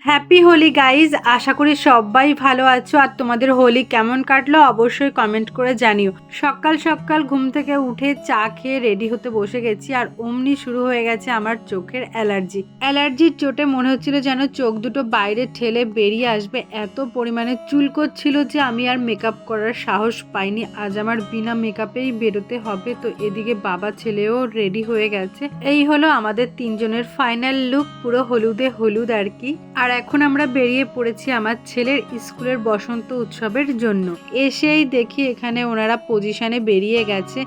Happy Holi guys, আশা করি সবাই ভালো আছো। আর তোমাদের হোলি কেমন কাটলো অবশ্যই কমেন্ট করে জানিও। সকাল সকাল ঘুম থেকে উঠে চা খেয়ে রেডি হতে বসে গেছি, আর অমনি শুরু হয়ে গেছে আমার চোখের অ্যালার্জির চোটে মনে হচ্ছিল যেন চোখ দুটো বাইরে ঠেলে বেরিয়ে আসবে। এত পরিমাণে চুলকোচ্ছিল যে আমি আর মেকআপ করার সাহস পাইনি। আজ আমার বিনা মেকআপেই বেরোতে হবে। তো এদিকে বাবা ছেলেও রেডি হয়ে গেছে। এই হলো আমাদের তিনজনের ফাইনাল লুক, পুরো হলুদে হলুদ আর কি। আর এখন আমরা বেরিয়ে পড়েছি আমার ছেলের স্কুলের বসন্ত উৎসবের জন্য। এসেই দেখি এখানে ওনারা পজিশনে বেরিয়ে গেছে।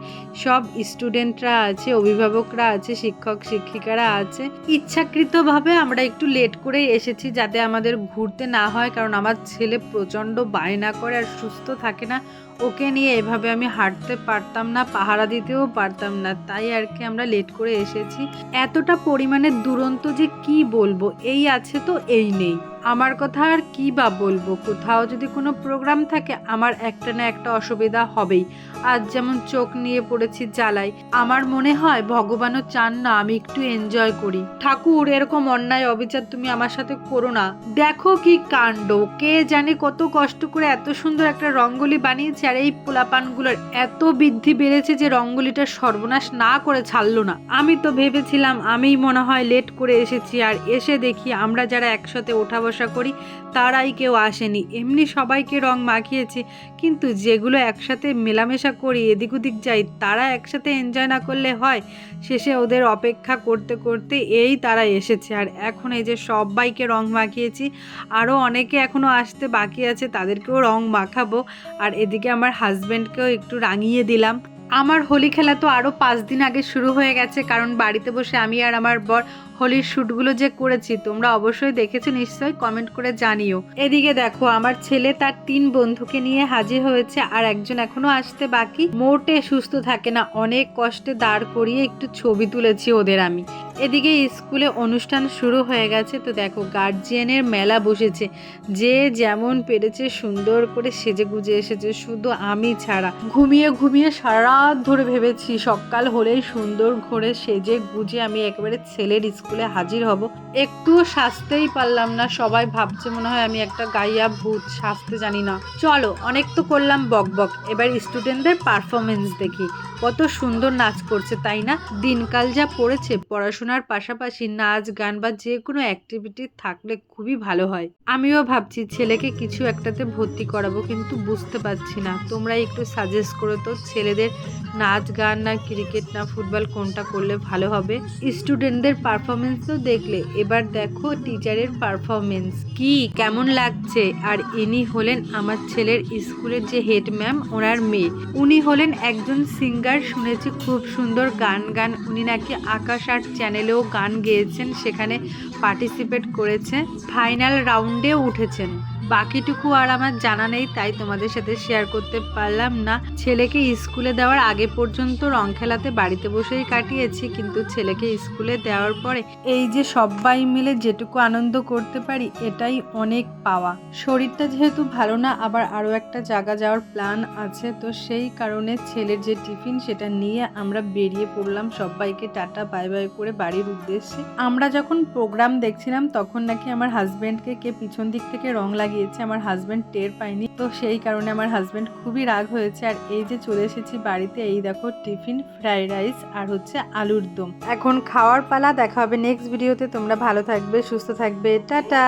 সব স্টুডেন্টরা আছে, অভিভাবকরা আছে, শিক্ষক শিক্ষিকারা আছে। ইচ্ছাকৃতভাবে আমরা একটু লেট করে এসেছি যাতে আমাদের ঘুরতে না হয়, কারণ আমার ছেলে প্রচণ্ড বায়না করে আর সুস্থ থাকে না। ওকে নিয়ে এভাবে আমি হাঁটতে পারতাম না, পাহারা দিতেও পারতাম না, তাই আর কি আমরা লেট করে এসেছি। এতটা পরিমাণে দুরন্ত যে কি বলবো, এই আছে তো এই নেই। আমার কথা আর কি বা বলবো, কোথাও যদি কোনো প্রোগ্রাম থাকে আমার একটা না একটা অসুবিধা হবেই। আজ যেমন চোখ নিয়ে পড়েছি জ্বালাই। আমার মনে হয় ভগবানও চান না আমি একটু এনজয় করি। ঠাকুর, এরকম অন্যায় অবিচার তুমি আমার সাথে করো না। দেখো কি কাণ্ড, কে জানে কত কষ্ট করে এত সুন্দর একটা রঙ্গোলি বানিয়েছে, আর এই পোলাপানগুলোর এত বৃদ্ধি বেড়েছে যে রঙ্গোলিটা সর্বনাশ না করে ছাড়লো না। আমি তো ভেবেছিলাম আমিই মনে হয় লেট করে এসেছি, আর এসে দেখি আমরা যারা একসাথে ওঠা বসা করি তারাই কেউ আসেনি। এমনি সবাইকে রং মাখিয়েছি, কিন্তু যেগুলো একসাথে মেলামেশা করি, এদিক ওদিক যাই, তারা একসাথে এনজয় না করলে হয়। শেষে ওদের অপেক্ষা করতে করতে এই তারা এসেছে, আর এখন এই যে সবাইকে রং মাখিয়েছি। আরও অনেকে এখনও আসতে বাকি আছে, তাদেরকেও রং মাখাবো। আর এদিকে আমার হাজব্যান্ডকেও একটু রাঙিয়ে দিলাম। আমার হোলি খেলা তো আরও 5 দিন আগে শুরু হয়ে গেছে, কারণ বাড়িতে বসে আমি আর আমার বর হোলির শ্যুটগুলো যে করেছি তোমরা অবশ্যই দেখেছো, নিশ্চয়ই কমেন্ট করে জানিও। এদিকে দেখো আমার ছেলে তার 3 বন্ধুকে নিয়ে হাজির হয়েছে, আর একজন এখনো আসতে বাকি। মোটে সুস্থ থাকে না, অনেক কষ্টে দাঁড় করিয়ে একটু ছবি তুলেছি ওদের আমি। এদিকে স্কুলে অনুষ্ঠান শুরু হয়ে গেছে। তো দেখো গার্জিয়ানের মেলা বসেছে, যে যেমন পেরেছে সুন্দর করে সেজে গুজে এসেছে, শুধু আমি ছাড়া। ঘুমিয়ে ঘুমিয়ে সারা রাত ধরে ভেবেছি সকাল হলেই সুন্দর করে সেজে গুজে আমি একেবারে ছেলের স্কুলে হাজির হব। একটুও সাজতেই পারলাম না, সবাই ভাবছে মনে হয় আমি একটা গাইয়া ভূত, সাজতে জানি না। চলো অনেক তো করলাম বক বক, এবার স্টুডেন্টদের পারফরমেন্স দেখি। কত সুন্দর নাচ করছে তাই না? দিনকাল যা পড়েছে, পড়াশোনার পাশাপাশি নাচ গান বা যে কোনো অ্যাক্টিভিটি থাকলে খুবই ভালো হয়। আমিও ভাবছি ছেলেকে কিছু একটাতে ভর্তি করাবো, কিন্তু বুঝতে পারছি না। তোমরা একটু সাজেস্ট করো তো, ছেলেদের নাচ গান না ক্রিকেট না ফুটবল কোনটা করলে ভালো হবে। স্টুডেন্টদের পারফরমেন্স তো দেখলে, এবার দেখো টিচারের পারফরমেন্স কি কেমন লাগছে। আর ইনি হলেন আমার ছেলের স্কুলের যে হেড ম্যাম, ওনার মেয়ে। উনি হলেন একজন সিঙ্গার, শুনেছি খুব সুন্দর গান উনি নাকি আকাশ আর্ট চ্যানেলেও গান গেয়েছেন, সেখানে পার্টিসিপেট করেছে, ফাইনাল রাউন্ডেও উঠেছেন। বাকিটুকু আর আমার জানা নেই, তাই তোমাদের সাথে শেয়ার করতে পারলাম না। ছেলেকে স্কুলে দেওয়ার আগে পর্যন্ত রং খেলাতে বাড়িতে বসেই কাটিয়েছি, কিন্তু ছেলেকে স্কুলে দেওয়ার পরে এই যে সবাই মিলে যেটুকু আনন্দ করতে পারি, এটাই অনেক পাওয়া। শরীরটা যেহেতু ভালো না, আবার আরও একটা জায়গা যাওয়ার প্ল্যান আছে, তো সেই কারণে ছেলের যে টিফিন সেটা নিয়ে আমরা বেরিয়ে পড়লাম সবাইকে টাটা বাই বাই করে বাড়ির উদ্দেশ্যে। আমরা যখন প্রোগ্রাম দেখছিলাম তখন নাকি আমার হাজব্যান্ডকে কে পিছন দিক থেকে রং লাগিয়েছে, আমার হাজব্যান্ড টের পায়নি, তো সেই কারণে আমার হাজব্যান্ড খুবই রাগ হয়েছে। আর এই যে চলে এসেছি বাড়িতে, এই দেখো টিফিন, ফ্রাইড রাইস আর হচ্ছে আলুর দম। এখন খাওয়ার পালা, দেখা হবে নেক্সট ভিডিওতে। তোমরা ভালো থাকবে, সুস্থ থাকবে, টাটা।